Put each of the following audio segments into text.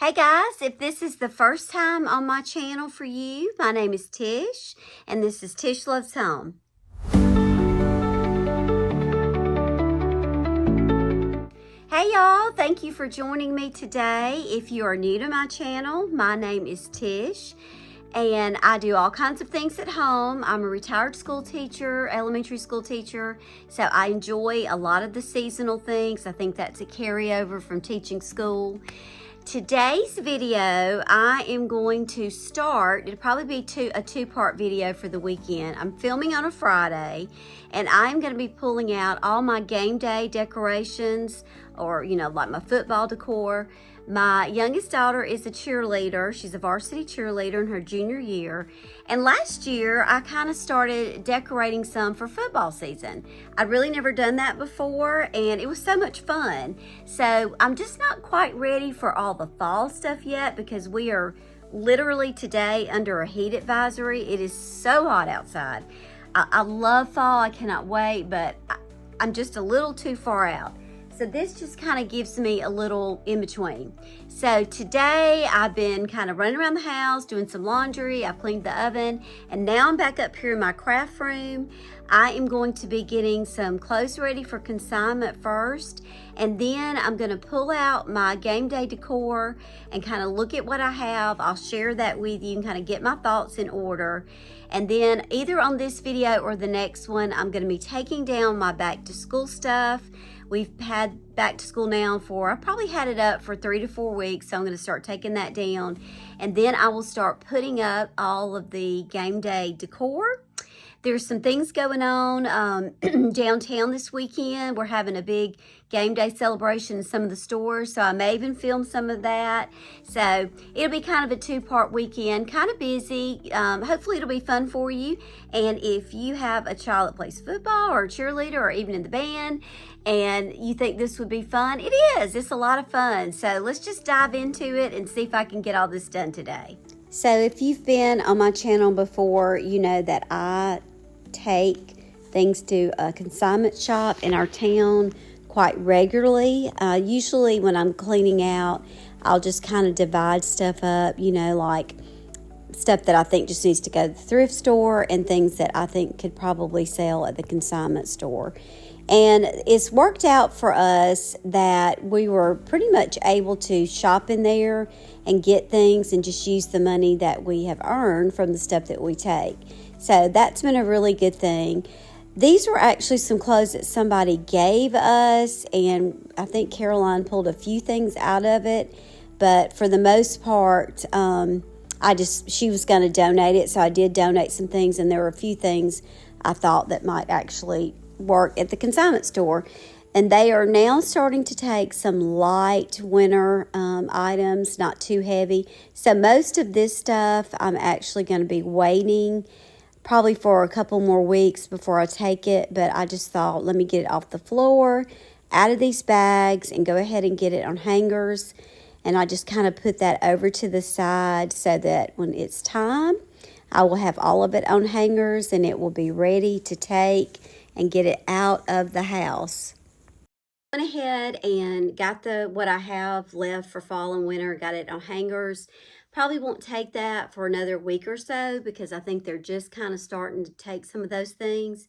Hey guys, if this is the first time on my channel for you, my name is Tish, and this is Tish Loves Home. Hey y'all, thank you for joining me today. If you are new to my channel, my name is Tish, and I do all kinds of things at home. I'm a retired school teacher, elementary school teacher, so I enjoy a lot of the seasonal things. I think that's a carryover from teaching school. Today's video, I am going to start, it'll probably be a two-part video for the weekend. I'm filming on a Friday, and I'm going to be pulling out all my game day decorations, or, like my football decor. My youngest daughter is a cheerleader. She's a varsity cheerleader in her junior year. And last year, I kind of started decorating some for football season. I'd really never done that before, and it was so much fun. So I'm just not quite ready for all the fall stuff yet because we are literally today under a heat advisory. It is so hot outside. I love fall. I cannot wait, but I'm just a little too far out. So this just kind of gives me a little in between. So today I've been kind of running around the house, doing some laundry. I've cleaned the oven, and now I'm back up here in my craft room. I am going to be getting some clothes ready for consignment first, and then I'm going to pull out my game day decor and kind of look at what I have. I'll share that with you and kind of get my thoughts in order. And then either on this video or the next one, I'm going to be taking down my back to school stuff. We've had back to school now I probably had it up for 3 to 4 weeks, so I'm going to start taking that down. And then I will start putting up all of the game day decor. There's some things going on downtown this weekend. We're having a big game day celebration in some of the stores, so I may even film some of that. So it'll be kind of a two-part weekend, kind of busy. Hopefully it'll be fun for you. And if you have a child that plays football or a cheerleader or even in the band and you think this would be fun, it is. It's a lot of fun. So let's just dive into it and see if I can get all this done today. So if you've been on my channel before, you know that I take things to a consignment shop in our town quite regularly. Usually when I'm cleaning out, I'll just kind of divide stuff up, like stuff that I think just needs to go to the thrift store and things that I think could probably sell at the consignment store. And it's worked out for us that we were pretty much able to shop in there and get things and just use the money that we have earned from the stuff that we take. So that's been a really good thing. These were actually some clothes that somebody gave us, and I think Caroline pulled a few things out of it. But for the most part, she was going to donate it, so I did donate some things, and there were a few things I thought that might actually work at the consignment store. And they are now starting to take some light winter items, not too heavy. So most of this stuff I'm actually going to be waiting probably for a couple more weeks before I take it. But I just thought, let me get it off the floor, out of these bags, and go ahead and get it on hangers. And I just kind of put that over to the side so that when it's time, I will have all of it on hangers and it will be ready to take and get it out of the house. Went ahead and got what I have left for fall and winter, got it on hangers. Probably won't take that for another week or so because I think they're just kind of starting to take some of those things.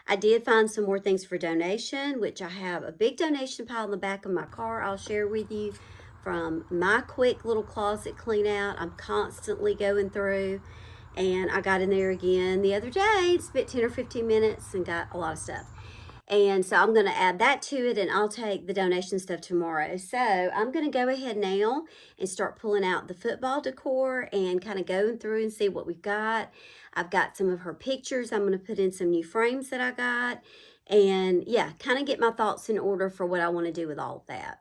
I did find some more things for donation, which I have a big donation pile in the back of my car I'll share with you from my quick little closet clean out I'm constantly going through. And I got in there again the other day, spent 10 or 15 minutes and got a lot of stuff. And so I'm going to add that to it, and I'll take the donation stuff tomorrow. So I'm going to go ahead now and start pulling out the football decor and kind of going through and see what we've got. I've got some of her pictures. I'm going to put in some new frames that I got. And yeah, kind of get my thoughts in order for what I want to do with all of that.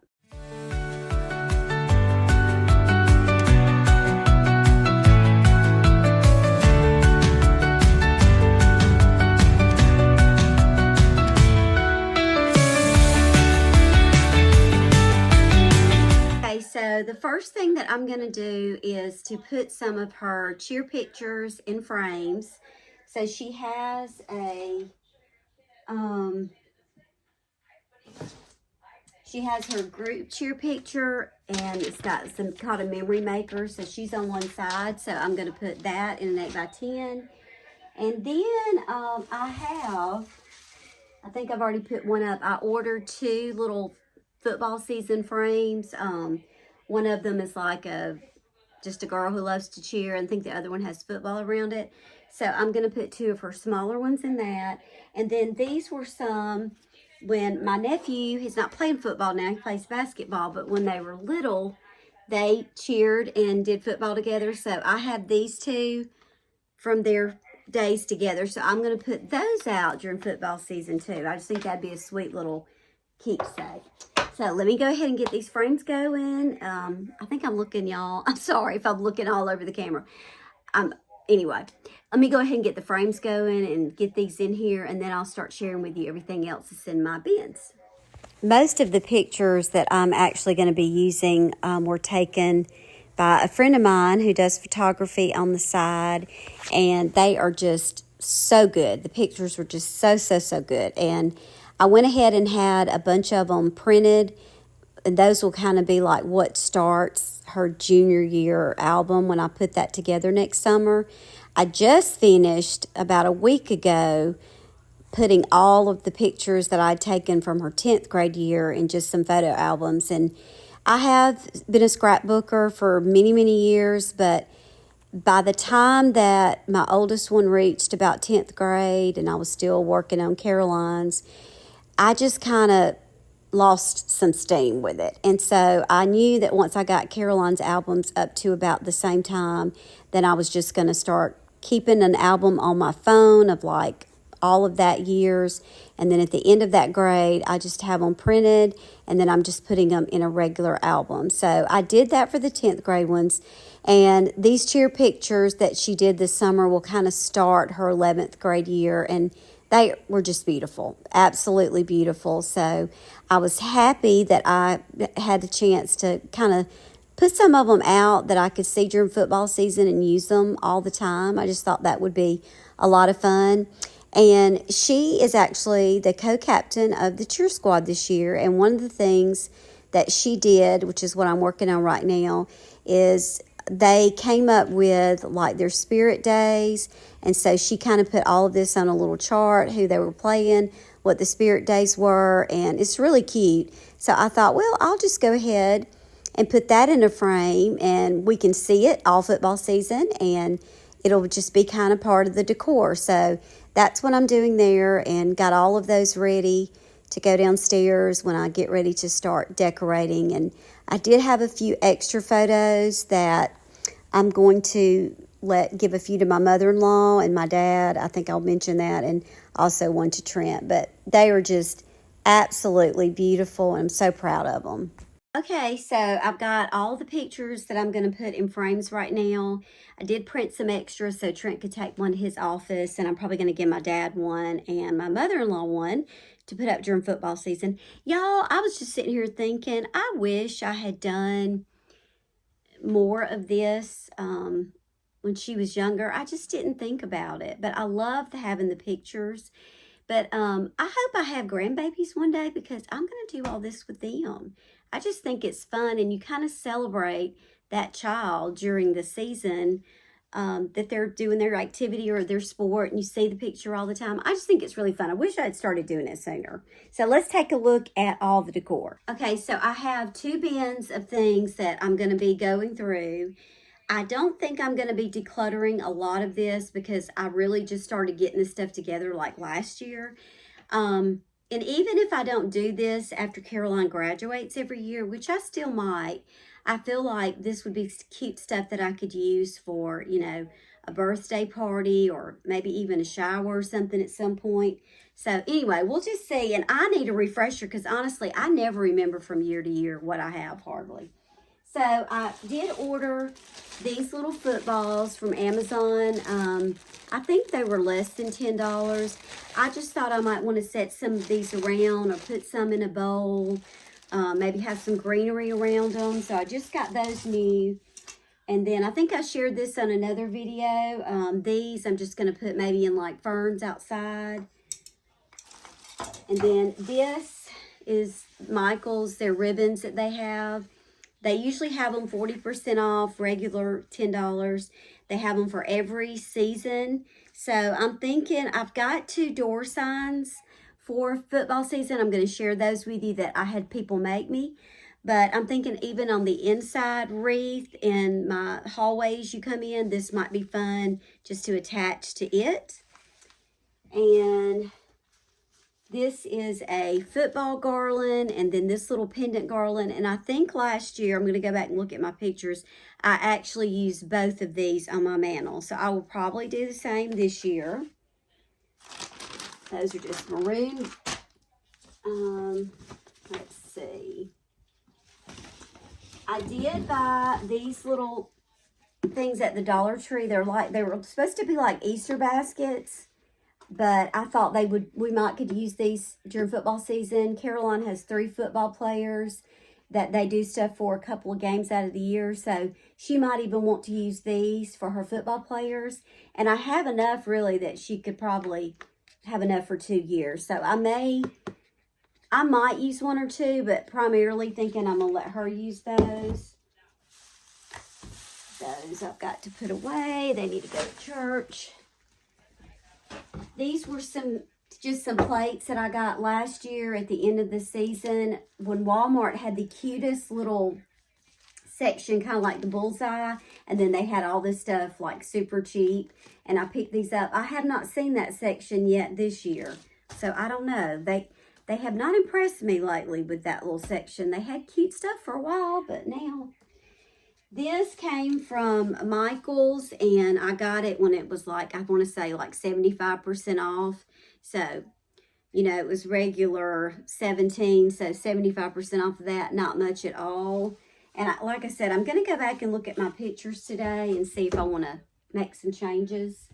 So the first thing that I'm going to do is to put some of her cheer pictures in frames. So she has She has her group cheer picture, and it's got some called a memory maker. So she's on one side. So I'm going to put that in an 8x10. And then I think I've already put one up. I ordered 2 little football season frames. One of them is like just a girl who loves to cheer, and I think the other one has football around it. So I'm going to put 2 of her smaller ones in that. And then these were some when my nephew, he's not playing football now, he plays basketball, but when they were little, they cheered and did football together. So I have these 2 from their days together. So I'm going to put those out during football season too. I just think that'd be a sweet little keepsake. So let me go ahead and get these frames going. I think I'm looking, y'all. I'm sorry if I'm looking all over the camera. Anyway, let me go ahead and get the frames going and get these in here, and then I'll start sharing with you everything else that's in my bins. Most of the pictures that I'm actually going to be using were taken by a friend of mine who does photography on the side, and they are just so good. The pictures were just so good, and I went ahead and had a bunch of them printed, and those will kind of be like what starts her junior year album when I put that together next summer. I just finished about a week ago putting all of the pictures that I'd taken from her 10th grade year in just some photo albums. And I have been a scrapbooker for many years, but by the time that my oldest one reached about 10th grade and I was still working on Caroline's, I just kind of lost some steam with it. And so I knew that once I got Caroline's albums up to about the same time, then I was just going to start keeping an album on my phone of like all of that years. And then at the end of that grade, I just have them printed, and then I'm just putting them in a regular album. So I did that for the 10th grade ones. And these cheer pictures that she did this summer will kind of start her 11th grade year, and they were just beautiful, absolutely beautiful. So I was happy that I had the chance to kind of put some of them out that I could see during football season and use them all the time. I just thought that would be a lot of fun. And she is actually the co-captain of the cheer squad this year. And one of the things that she did, which is what I'm working on right now, is they came up with like their spirit days. And so she kind of put all of this on a little chart, who they were playing, what the spirit days were, and it's really cute. So I thought, well, I'll just go ahead and put that in a frame, and we can see it all football season, and it'll just be kind of part of the decor. So that's what I'm doing there, and got all of those ready to go downstairs when I get ready to start decorating. And I did have a few extra photos that I'm going to give a few to my mother-in-law and my dad. I think I'll mention that, and also one to Trent. But they are just absolutely beautiful, and I'm so proud of them. Okay, so I've got all the pictures that I'm going to put in frames right now. I did print some extras so Trent could take one to his office, and I'm probably going to give my dad one and my mother-in-law one to put up during football season. Y'all, I was just sitting here thinking, I wish I had done more of this when she was younger. I just didn't think about it, but I loved having the pictures. But I hope I have grandbabies one day, because I'm going to do all this with them. I just think it's fun, and you kind of celebrate that child during the season that they're doing their activity or their sport, and you see the picture all the time. I just think it's really fun. I wish I had started doing it sooner. So let's take a look at all the decor. Okay, so I have 2 bins of things that I'm going to be going through. I don't think I'm going to be decluttering a lot of this, because I really just started getting this stuff together like last year. And even if I don't do this after Caroline graduates every year, which I still might, I feel like this would be cute stuff that I could use for, you know, a birthday party, or maybe even a shower or something at some point. So anyway, we'll just see. And I need a refresher, because honestly, I never remember from year to year what I have hardly. So I did order these little footballs from Amazon. I think they were less than $10. I just thought I might want to set some of these around, or put some in a bowl. Maybe have some greenery around them. So I just got those new. And then I think I shared this on another video. These I'm just going to put maybe in like ferns outside. And then this is Michaels, their ribbons that they have. They usually have them 40% off, regular $10. They have them for every season. So I'm thinking I've got 2 door signs for football season. I'm going to share those with you that I had people make me. But I'm thinking even on the inside wreath in my hallways you come in, this might be fun just to attach to it. And this is a football garland, and then this little pendant garland. And I think last year, I'm going to go back and look at my pictures, I actually used both of these on my mantle. So I will probably do the same this year. Those are just maroon. Let's see. I did buy these little things at the Dollar Tree. They were supposed to be like Easter baskets. But I thought we might could use these during football season. Caroline has 3 football players that they do stuff for a couple of games out of the year. So she might even want to use these for her football players. And I have enough really that she could probably have enough for 2 years. So I might use 1 or 2, but primarily thinking I'm going to let her use those. Those I've got to put away. They need to go to church. These were just some plates that I got last year at the end of the season when Walmart had the cutest little section, kind of like the bullseye, and then they had all this stuff like super cheap, and I picked these up. I have not seen that section yet this year, so I don't know. They have not impressed me lately with that little section. They had cute stuff for a while, but now... This came from Michaels, and I got it when it was like, I want to say like 75% off. So, you know, it was regular 17, so 75% off of that, not much at all. And like I said, I'm going to go back and look at my pictures today and see if I want to make some changes.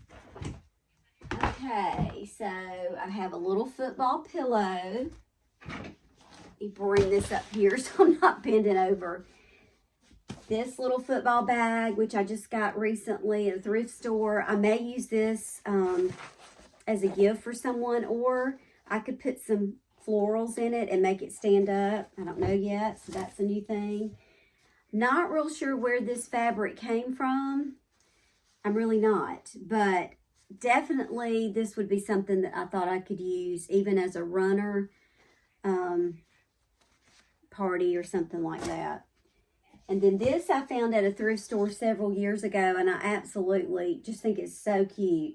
Okay, so I have a little football pillow. Let me bring this up here so I'm not bending over. This little football bag, which I just got recently at a thrift store. I may use this as a gift for someone, or I could put some florals in it and make it stand up. I don't know yet, so that's a new thing. Not real sure where this fabric came from. I'm really not, but definitely this would be something that I thought I could use even as a runner party or something like that. And then this I found at a thrift store several years ago, and I absolutely just think it's so cute.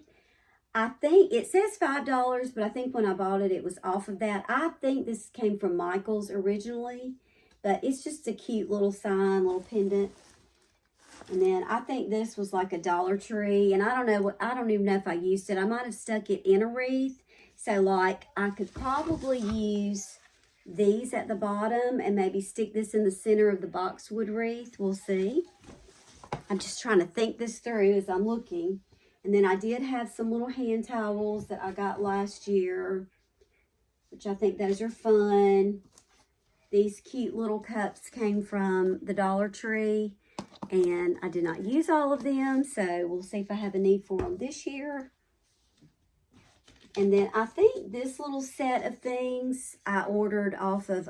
I think it says $5, but I think when I bought it, it was off of that. I think this came from Michaels originally, but it's just a cute little sign, little pendant. And then I think this was like a Dollar Tree, and I don't even know if I used it. I might have stuck it in a wreath. So like I could probably use these at the bottom and maybe stick this in the center of the boxwood wreath. We'll see. I'm just trying to think this through as I'm looking. And then I did have some little hand towels that I got last year, which I think those are fun. These cute little cups came from the Dollar Tree, and I did not use all of them, so we'll see if I have a need for them this year. And then I think this little set of things I ordered off of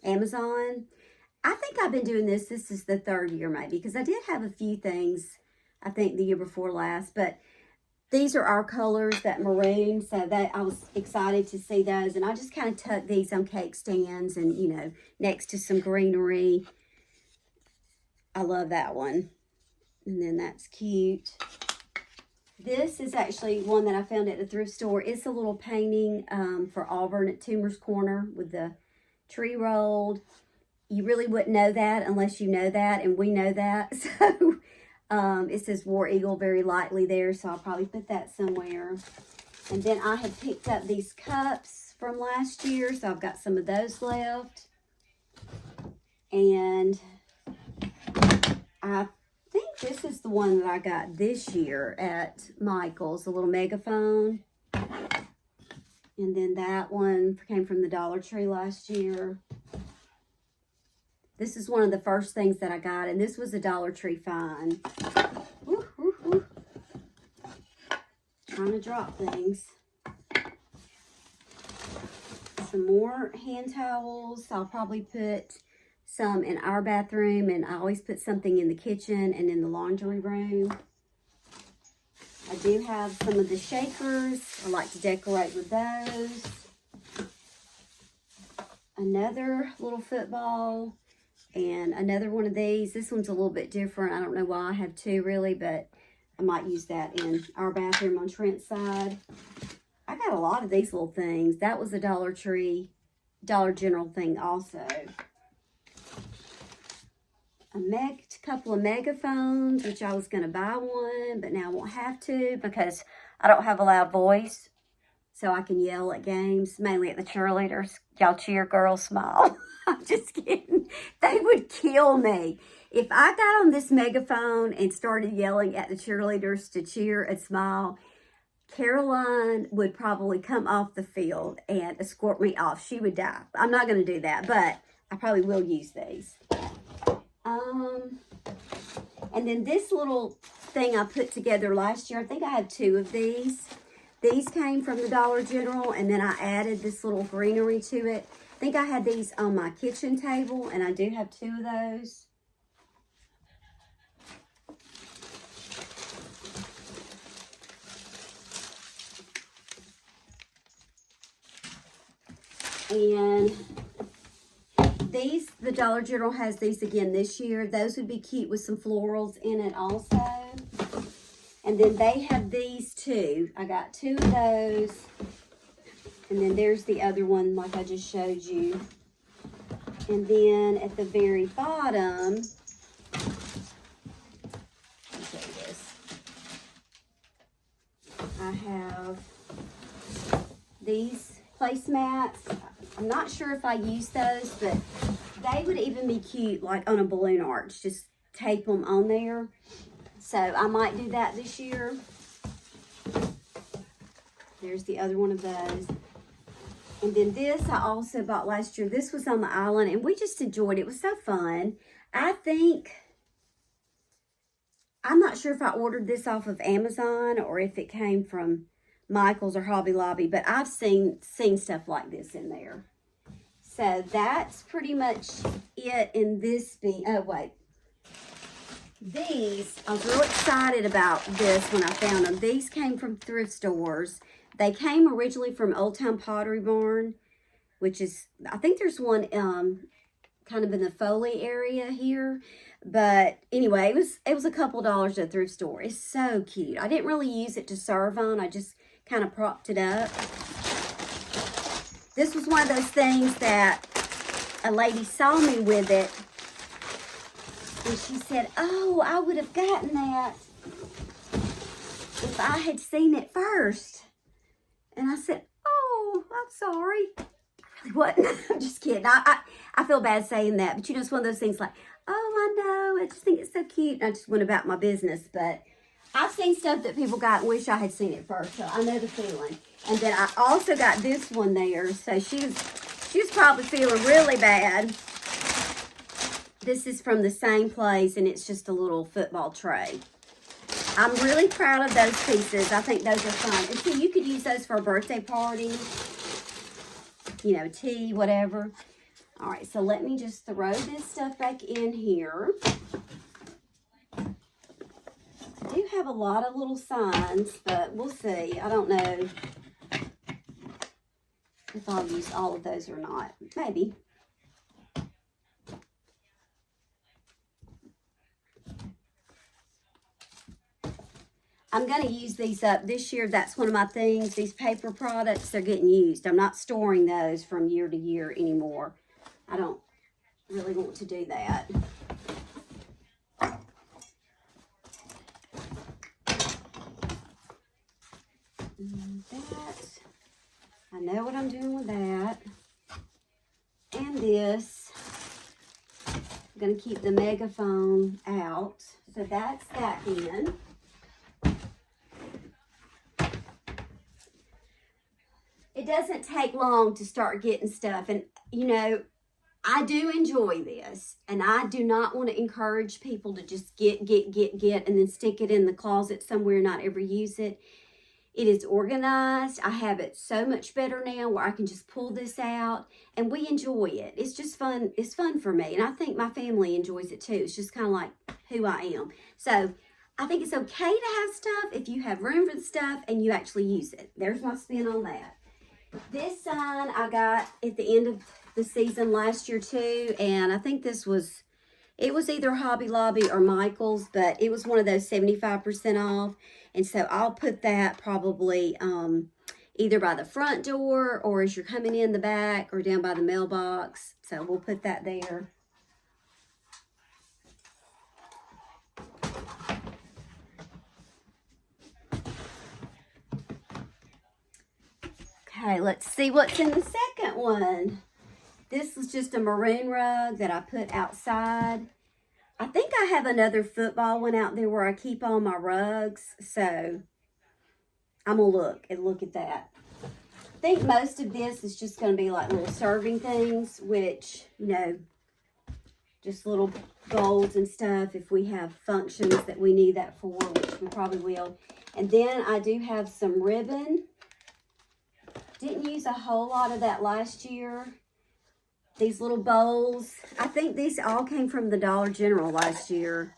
Amazon. I think I've been doing this. This is the 3rd year maybe, because I did have a few things, I think the year before last. But these are our colors, that maroon. So that I was excited to see those. And I just kind of tucked these on cake stands and, you know, next to some greenery. I love that one. And then that's cute. This is actually one that I found at the thrift store. It's a little painting for Auburn at Toomer's Corner with the tree rolled. You really wouldn't know that unless you know that, and we know that. So it says War Eagle very lightly there, so I'll probably put that somewhere. And then I had picked up these cups from last year, so I've got some of those left. And I think this is the one that I got this year at Michael's, a little megaphone. And then that one came from the Dollar Tree last year. This is one of the first things that I got, and this was a Dollar Tree find. Woo, woo, woo. Trying to drop things. some more hand towels. I'll probably put some in our bathroom, and I always put something in the kitchen and in the laundry room. I do have some of the shakers. I like to decorate with those. Another little football and another one of these. This one's a little bit different. I don't know why I have two really, but I might use that in our bathroom on Trent's side. I got a lot of these little things. That was a Dollar General thing also. A couple of megaphones, which I was going to buy one, but now I won't have to because I don't have a loud voice. So I can yell at games, mainly at the cheerleaders. Y'all cheer, girls, smile. I'm just kidding. They would kill me. If I got on this megaphone and started yelling at the cheerleaders to cheer and smile, Caroline would probably come off the field and escort me off. She would die. I'm not going to do that, but I probably will use these. And then this little thing I put together last year, I think I had two of these. These came from the Dollar General, and then I added this little greenery to it. I think I had these on my kitchen table, and I do have two of those. And these, the Dollar General has these again this year. Those would be cute with some florals in it also. And then they have these too. I got two of those. And then there's the other one like I just showed you. And then at the very bottom, let me show you this. I have these placemats. I'm not sure if I use those, but they would even be cute like on a balloon arch. Just tape them on there. So I might do that this year. There's the other one of those. And then this I also bought last year. This was on the island and we just enjoyed it. It was so fun. I'm not sure if I ordered this off of Amazon or if it came from Michael's or Hobby Lobby, but I've seen stuff like this in there. So that's pretty much it in this oh wait. These, I was real excited about this when I found them. These came from thrift stores. They came originally from Old Town Pottery Barn, which is, I think there's one kind of in the Foley area here. But anyway, it was a couple dollars at a thrift store. It's so cute. I didn't really use it to serve on. I just kind of propped it up. This was one of those things that a lady saw me with it. And she said, oh, I would have gotten that if I had seen it first. And I said, oh, I'm sorry. I really wasn't. I'm just kidding. I feel bad saying that. But you know, it's one of those things like, oh, I know. I just think it's so cute. And I just went about my business. But I've seen stuff that people got and wish I had seen it first. So I know the feeling. And then I also got this one there. So she was probably feeling really bad. This is from the same place, and it's just a little football tray. I'm really proud of those pieces. I think those are fun. And so you could use those for a birthday party, you know, tea, whatever. All right, so let me just throw this stuff back in here. I do have a lot of little signs, but we'll see. I don't know if I'll use all of those or not. Maybe. I'm going to use these up this year. That's one of my things. These paper products, they're getting used. I'm not storing those from year to year anymore. I don't really want to do that. And that, I know what I'm doing with that. And this, I'm going to keep the megaphone out. So that's that in. It doesn't take long to start getting stuff. And, you know, I do enjoy this. And I do not want to encourage people to just get, and then stick it in the closet somewhere and not ever use it. It is organized. I have it so much better now where I can just pull this out and we enjoy it. It's just fun. It's fun for me. And I think my family enjoys it too. It's just kind of like who I am. So I think it's okay to have stuff if you have room for the stuff and you actually use it. There's my spin on that. This sign I got at the end of the season last year too. And I think it was either Hobby Lobby or Michael's, but it was one of those 75% off. And so I'll put that probably either by the front door or as you're coming in the back or down by the mailbox. So we'll put that there. Okay, let's see what's in the second one. This was just a maroon rug that I put outside. I think I have another football one out there where I keep all my rugs. So I'm going to look at that. I think most of this is just going to be like little serving things, which, you know, just little bowls and stuff if we have functions that we need that for, which we probably will. And then I do have some ribbon. Didn't use a whole lot of that last year. These little bowls. I think these all came from the Dollar General last year.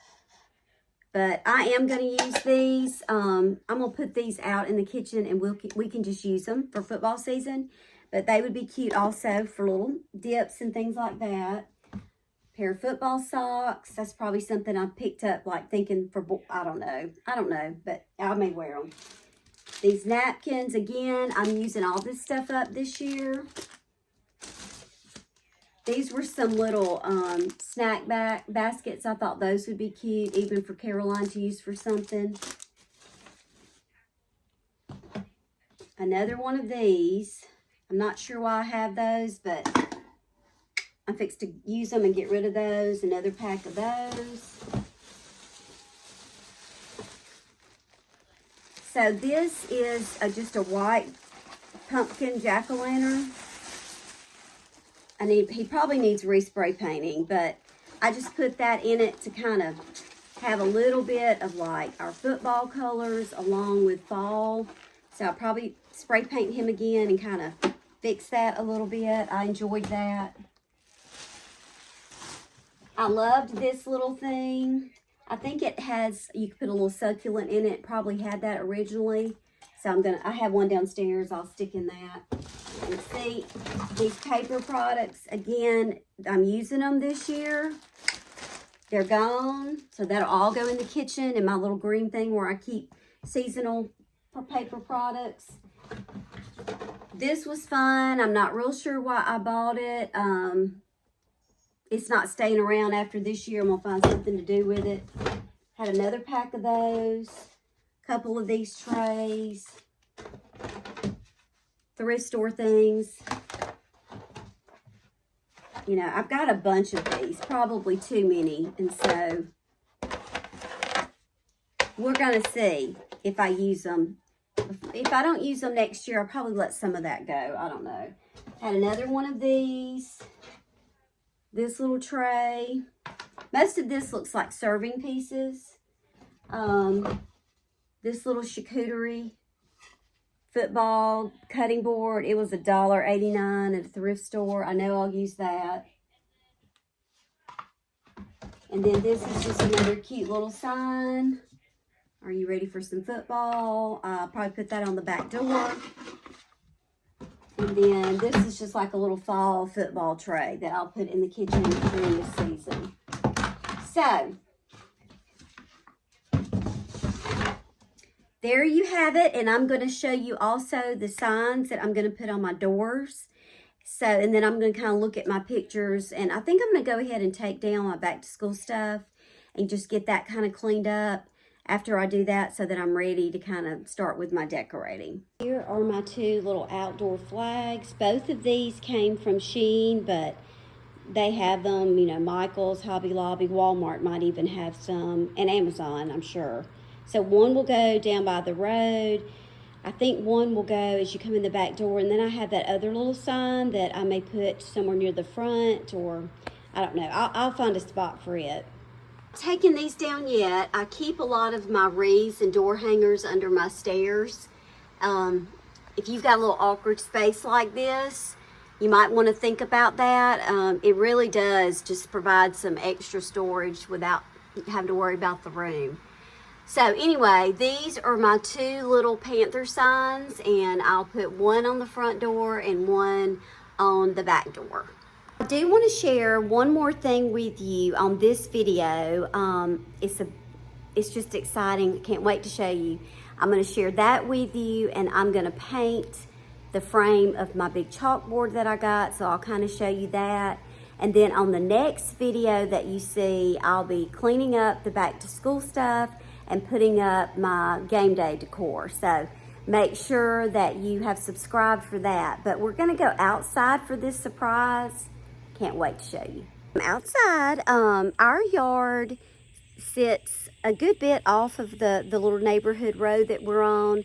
But I am going to use these. I'm going to put these out in the kitchen and we can just use them for football season. But they would be cute also for little dips and things like that. Pair of football socks. That's probably something I picked up like thinking for, I don't know, but I may wear them. These napkins, again, I'm using all this stuff up this year. These were some little snack baskets. I thought those would be cute, even for Caroline to use for something. Another one of these. I'm not sure why I have those, but I'm fixed to use them and get rid of those. Another pack of those. So this is just a white pumpkin jack-o'-lantern. He probably needs respray painting, but I just put that in it to kind of have a little bit of like our football colors along with fall. So I'll probably spray paint him again and kind of fix that a little bit. I enjoyed that. I loved this little thing. I think it has, you could put a little succulent in it. Probably had that originally. So I have one downstairs. I'll stick in that. And see, these paper products, again, I'm using them this year. They're gone. So that'll all go in the kitchen in my little green thing where I keep seasonal paper products. This was fun. I'm not real sure why I bought it. It's not staying around after this year. I'm going to find something to do with it. Had another pack of those. Couple of these trays. Thrift store things. You know, I've got a bunch of these. Probably too many. And so, we're going to see if I use them. If I don't use them next year, I'll probably let some of that go. I don't know. Had another one of these. This little tray. Most of this looks like serving pieces. This little charcuterie football cutting board. It was $1.89 at a thrift store. I know I'll use that. And then this is just another cute little sign. Are you ready for some football? I'll probably put that on the back door. And then this is just like a little fall football tray that I'll put in the kitchen during the season. So, there you have it. And I'm going to show you also the signs that I'm going to put on my doors. So, and then I'm going to kind of look at my pictures. And I think I'm going to go ahead and take down my back to school stuff and just get that kind of cleaned up after I do that so that I'm ready to kind of start with my decorating. Here are my two little outdoor flags. Both of these came from Shein, but they have them, you know, Michael's, Hobby Lobby, Walmart might even have some, and Amazon, I'm sure. So one will go down by the road. I think one will go as you come in the back door, and then I have that other little sign that I may put somewhere near the front, or I don't know. I'll find a spot for it. Taking these down yet. I keep a lot of my wreaths and door hangers under my stairs. If you've got a little awkward space like this, you might want to think about that. It really does just provide some extra storage without having to worry about the room. So anyway, these are my two little panther signs, and I'll put one on the front door and one on the back door. I do want to share one more thing with you on this video. It's just exciting. Can't wait to show you. I'm going to share that with you, and I'm going to paint the frame of my big chalkboard that I got, so I'll kind of show you that. And then on the next video that you see, I'll be cleaning up the back to school stuff and putting up my game day decor. So make sure that you have subscribed for that. But we're going to go outside for this surprise. Can't wait to show you. Outside, our yard sits a good bit off of the little neighborhood road that we're on,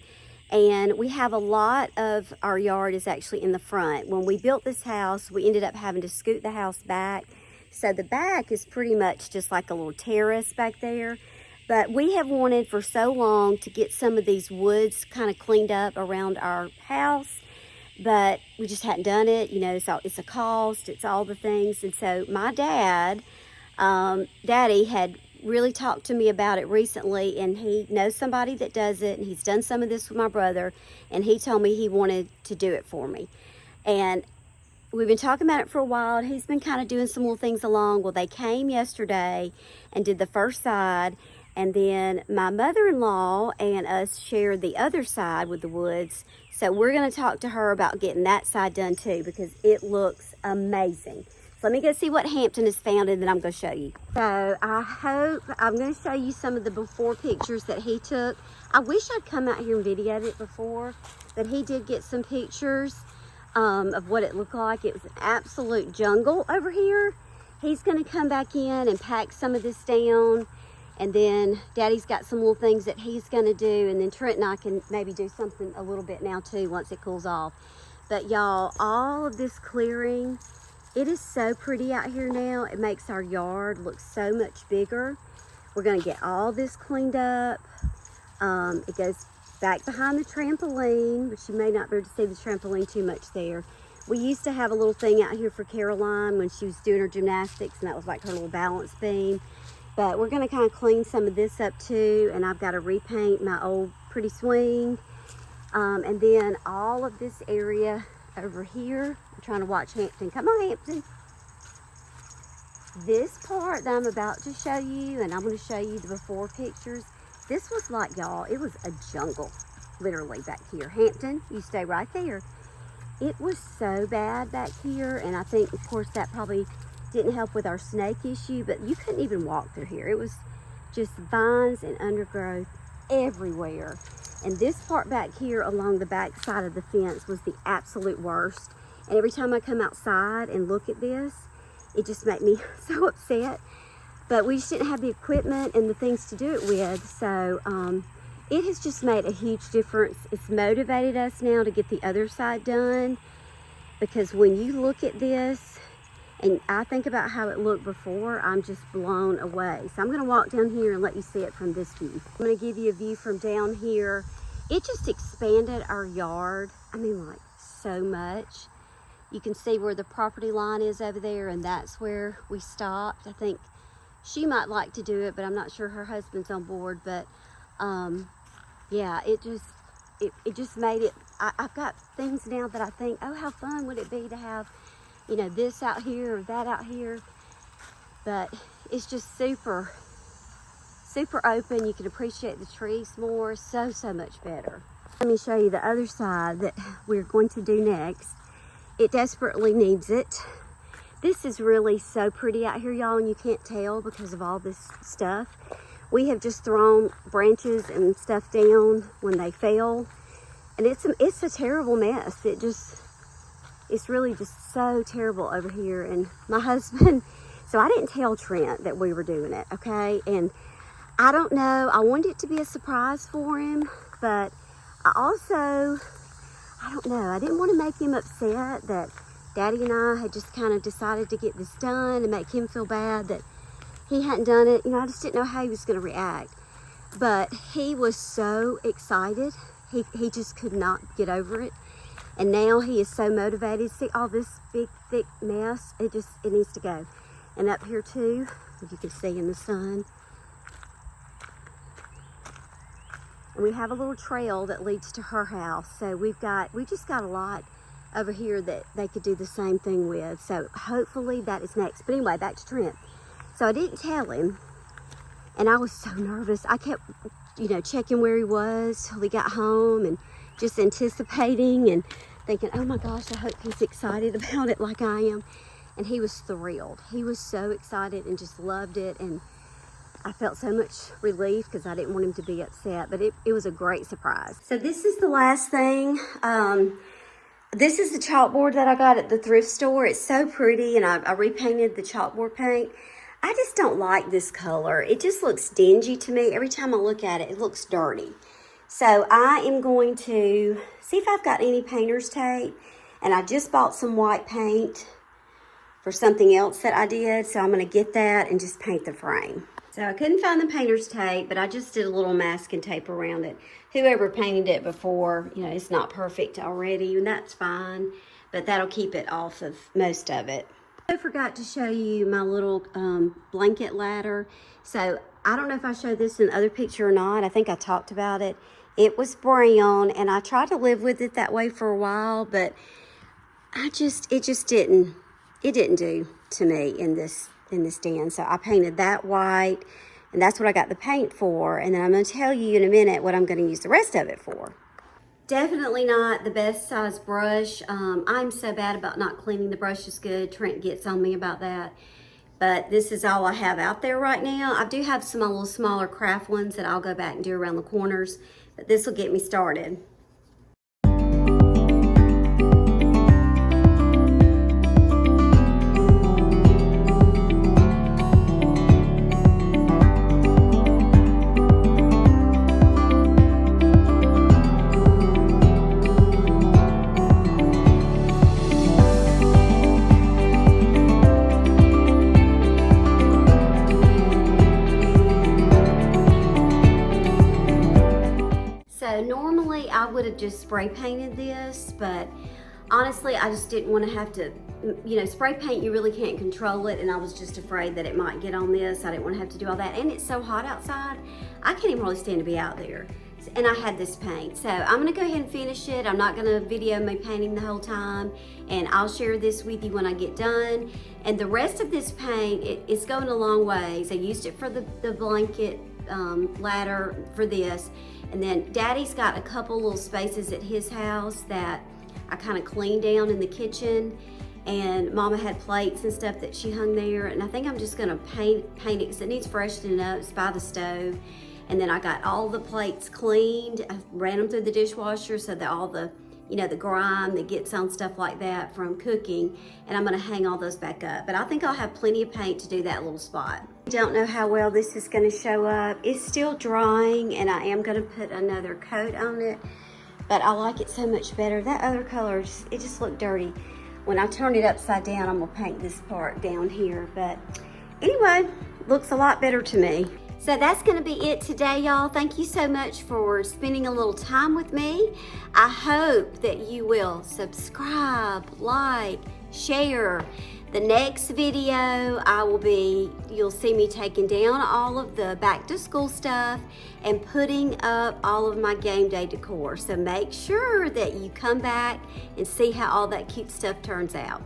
and we have a lot of our yard is actually in the front. When we built this house, we ended up having to scoot the house back, so the back is pretty much just like a little terrace back there. But we have wanted for so long to get some of these woods kind of cleaned up around our house, but we just hadn't done it. You know, it's a cost, it's all the things. And so my daddy had really talked to me about it recently, and he knows somebody that does it, and he's done some of this with my brother, and he told me he wanted to do it for me. And we've been talking about it for a while, and he's been kind of doing some little things along. Well, they came yesterday and did the first side, and then my mother-in-law and us shared the other side with the woods. So we're going to talk to her about getting that side done too, because it looks amazing. So let me go see what Hampton has found, and then I'm going to show you. So I'm going to show you some of the before pictures that he took. I wish I'd come out here and videoed it before, but he did get some pictures of what it looked like. It was an absolute jungle over here. He's going to come back in and pack some of this down. And then Daddy's got some little things that he's going to do. And then Trent and I can maybe do something a little bit now too once it cools off. But y'all, all of this clearing, it is so pretty out here now. It makes our yard look so much bigger. We're going to get all this cleaned up. It goes back behind the trampoline, but you may not be able to see the trampoline too much there. We used to have a little thing out here for Caroline when she was doing her gymnastics, and that was like her little balance beam. But we're going to kind of clean some of this up too, and I've got to repaint my old pretty swing. And then all of this area over here, I'm trying to watch Hampton. Come on, Hampton. This part that I'm about to show you, and I'm going to show you the before pictures. This was like, y'all, it was a jungle, literally back here. Hampton, you stay right there. It was so bad back here, and I think, of course, that probably didn't help with our snake issue, but you couldn't even walk through here. It was just vines and undergrowth everywhere. And this part back here along the back side of the fence was the absolute worst. And every time I come outside and look at this, it just made me so upset. But we just didn't have the equipment and the things to do it with. So it has just made a huge difference. It's motivated us now to get the other side done, because when you look at this and I think about how it looked before, I'm just blown away. So I'm going to walk down here and let you see it from this view. I'm going to give you a view from down here. It just expanded our yard. I mean, like, so much. You can see where the property line is over there, and that's where we stopped. I think she might like to do it, but I'm not sure her husband's on board. But yeah, it just made it. I've got things now that I think, oh, how fun would it be to have, you know, this out here or that out here. But it's just super open. You can appreciate the trees more. So much better. Let me show you the other side that we're going to do next. It desperately needs it. This is really so pretty out here, y'all, and you can't tell because of all this stuff. We have just thrown branches and stuff down when they fell, and it's a terrible mess. It's really just so terrible over here. And my husband, so I didn't tell Trent that we were doing it, okay? And I don't know, I wanted it to be a surprise for him, but I don't know, I didn't want to make him upset that Daddy and I had just kind of decided to get this done and make him feel bad that he hadn't done it. You know, I just didn't know how he was going to react. But he was so excited. He just could not get over it. And now he is so motivated. See all this big, thick mess? It needs to go. And up here too, as you can see in the sun. And we have a little trail that leads to her house. So we just got a lot over here that they could do the same thing with. So hopefully that is next. But anyway, back to Trent. So I didn't tell him, and I was so nervous. I kept, checking where he was till he got home and just anticipating and thinking, oh my gosh, I hope he's excited about it like I am. And he was thrilled. He was so excited and just loved it. And I felt so much relief because I didn't want him to be upset, but it was a great surprise. So this is the last thing. This is the chalkboard that I got at the thrift store. It's so pretty, and I repainted the chalkboard paint. I just don't like this color. It just looks dingy to me. Every time I look at it, it looks dirty. So I am going to see if I've got any painter's tape, and I just bought some white paint for something else that I did, so I'm gonna get that and just paint the frame. So I couldn't find the painter's tape, but I just did a little masking tape around it. Whoever painted it before, it's not perfect already, and that's fine, but that'll keep it off of most of it. I forgot to show you my little blanket ladder. So I don't know if I showed this in the other picture or not. I think I talked about it. It was brown, and I tried to live with it that way for a while, but it just didn't do to me in this den. So I painted that white, and that's what I got the paint for. And then I'm going to tell you in a minute what I'm going to use the rest of it for. Definitely not the best size brush. I'm so bad about not cleaning the brushes good. Trent gets on me about that. But this is all I have out there right now. I do have some little smaller craft ones that I'll go back and do around the corners. But this will get me started. Normally I would have just spray painted this, but honestly I just didn't want to have to, spray paint, you really can't control it, and I was just afraid that it might get on this. I didn't want to have to do all that, and it's so hot outside, I can't even really stand to be out there. And I had this paint, so I'm gonna go ahead and finish it. I'm not gonna video me painting the whole time, and I'll share this with you when I get done. And the rest of this paint, it's going a long ways. I used it for the blanket ladder for this. And then Daddy's got a couple little spaces at his house that I kind of cleaned down in the kitchen, and Mama had plates and stuff that she hung there, and I think I'm just gonna paint it because it needs freshening up. It's by the stove. And then I got all the plates cleaned. I ran them through the dishwasher so that all the, the grime that gets on stuff like that from cooking, and I'm gonna hang all those back up. But I think I'll have plenty of paint to do that little spot. Don't know how well this is gonna show up. It's still drying, and I am gonna put another coat on it, but I like it so much better. That other color, it just looked dirty. When I turn it upside down, I'm gonna paint this part down here. But anyway, looks a lot better to me. So that's gonna be it today, y'all. Thank you so much for spending a little time with me. I hope that you will subscribe, like, share. The next video, you'll see me taking down all of the back to school stuff and putting up all of my game day decor. So make sure that you come back and see how all that cute stuff turns out.